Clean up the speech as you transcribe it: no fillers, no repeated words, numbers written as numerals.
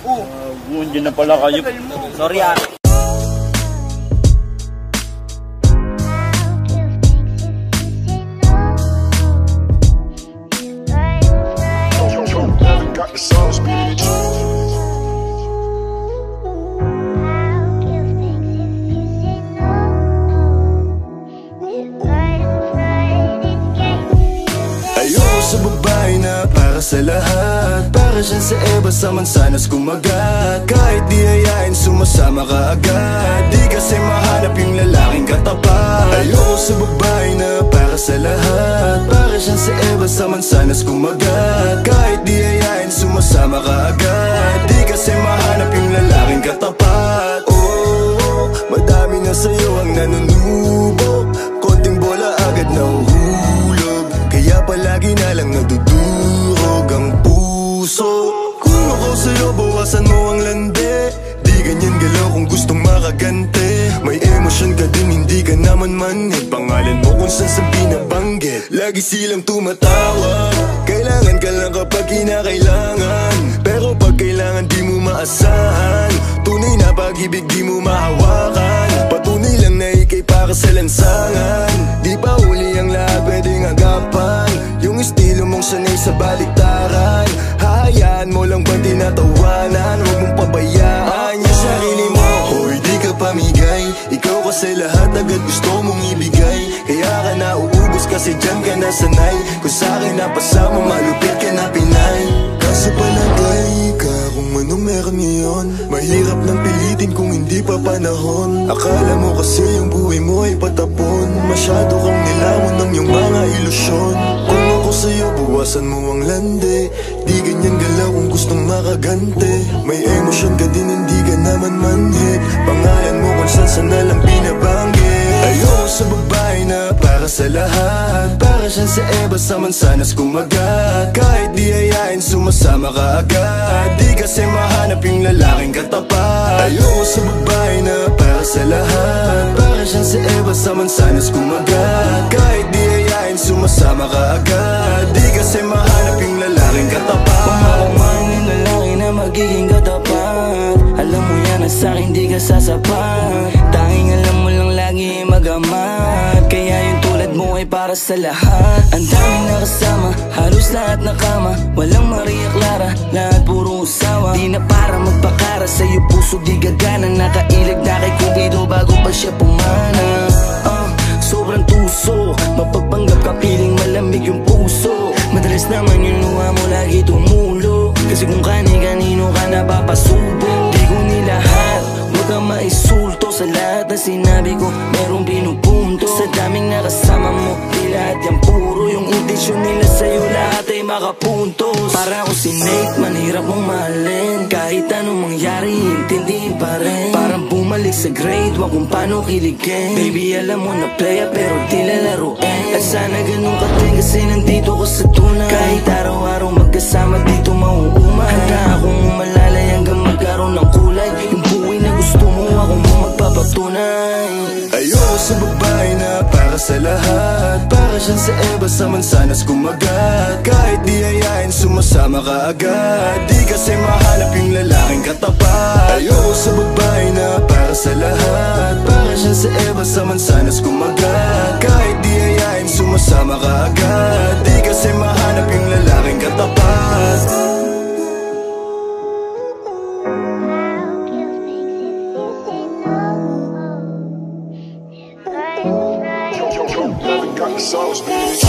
Hindi na pala kayo. Sorry ah. Ayoko sa babae na para sa lahat, para siyang sa Eva sa mansanas kumagat. Kahit di ayain sumasama ka agad, di kasi mahanap yung lalaking katapat. Ayoko sa babae na para sa lahat, para siyang sa Eva sa mansanas kumagat. Kahit di ayain sumasama ka agad, di kasi mahanap yung lalaking katapat. Oh, madami na sa'yo ang nanunubok, konting bola agad nahuhulog, kaya palagi na lang nadudurog ang puso. Kung ako sa'yo, bawasan mo ang lande, di ganyan galaw kung gustong makagante. May emosyon ka din, hindi ka naman manhid, pangalan mo kung saan binabanggit. Lagi silang tumatawag, kailangan ka lang kapag kinakailangan, pero pag kailangan di mo maasahan. Tunay na pag-ibig di mo mahawakan, patunay lang na ikay para sa lansangan. Di pa uli ang lahat pwedeng agapan, yung estilo mong sanay sa baliktaran. Hahayaan mo lang ba tinatawanan, huwag mong pabayaan yung sarili mo. Hoy, di ka pamigay, ikaw kasi lahat agad gusto mong ibigay, kaya ka nauubos kasi dyan ka nasanay. Kung sa'kin napasama, malupit ka na Pinay. Kaso palagay ka kung anong meron ngayon, mahirap nang pilitin kung hindi pa panahon. Akala mo kasi yung buhay mo ay patapon, masyado kang nilamon ng iyong mga ilusyon. Kung ako sa'yo, buwasan mo ang lande, di ganyan galaw kung gustong makagante. May emosyon ka din, hindi ka naman manhid, pangalan mo kung saan na lang binabanggit. Ayoko sa babae na para sa lahat, para siyang sa Eva sa mansanas kumagat. Kahit di ayain sumasama ka agad, di kasi mahanap yung lalaking katapat. Ayoko sa babae na para sa lahat, para siyang sa Eva sa mansanas kumagat. Kahit di ayain sumasama ka agad, di kasi mahanap yung lalaking katapat. Pumakaman yung lalaki na magiging katapat, alam mo yan na sa'kin di ka sasapat. Tanging alam mo lang lagi magamat, kaya yung tulad mo ay para sa lahat. Ang daming nakasama, halos lahat nakama, walang Maria Clara, lahat puro usawa. Di na para magpakara, sa'yo puso di gagana, nakailag na kay Cupido bago pa siya pumana. Sobrang tuso, mapagpanggap ka piling malamig yung puso. Madalas naman yung luha mo lagi tumulo, kasi kung kani-kanino ka napapasubo. Di ko nilahat, huwag kang maisulto, sa lahat na sinabi ko merong pinupunto. Sa daming nakasama mo, di lahat yan puro, yung intensyon nila sa'yo lahat ay makapuntos. Para ako si Nate, manhirap mong mahalin, kahit anong mangyari intindihin pa rin. Parang bumalik sa grade, wag kung paano kiligin. Baby alam mo na playa pero di lalaruin. At sana ganun ka din kasi nandito ko sa tunay, kahit araw-araw magkasama dito mauumay. Handa akong umalalay hanggang magkaroon ng kulay, yung buhay na gusto mo ako mo magpapatunay. Ayoko sa babae na para sa lahat, para siyang sa Eva sa mansanas kumagat. Kahit di ayain sumasama ka agad, di kasi mahanap yung lalaking katapat. Ayoko sa babae na para sa lahat, para siyang sa Eva sa mansanas kumagat. Kahit di ayain sumasama ka agad, di kasi mahanap yung lalaking katapat. Got the sauce, bitch.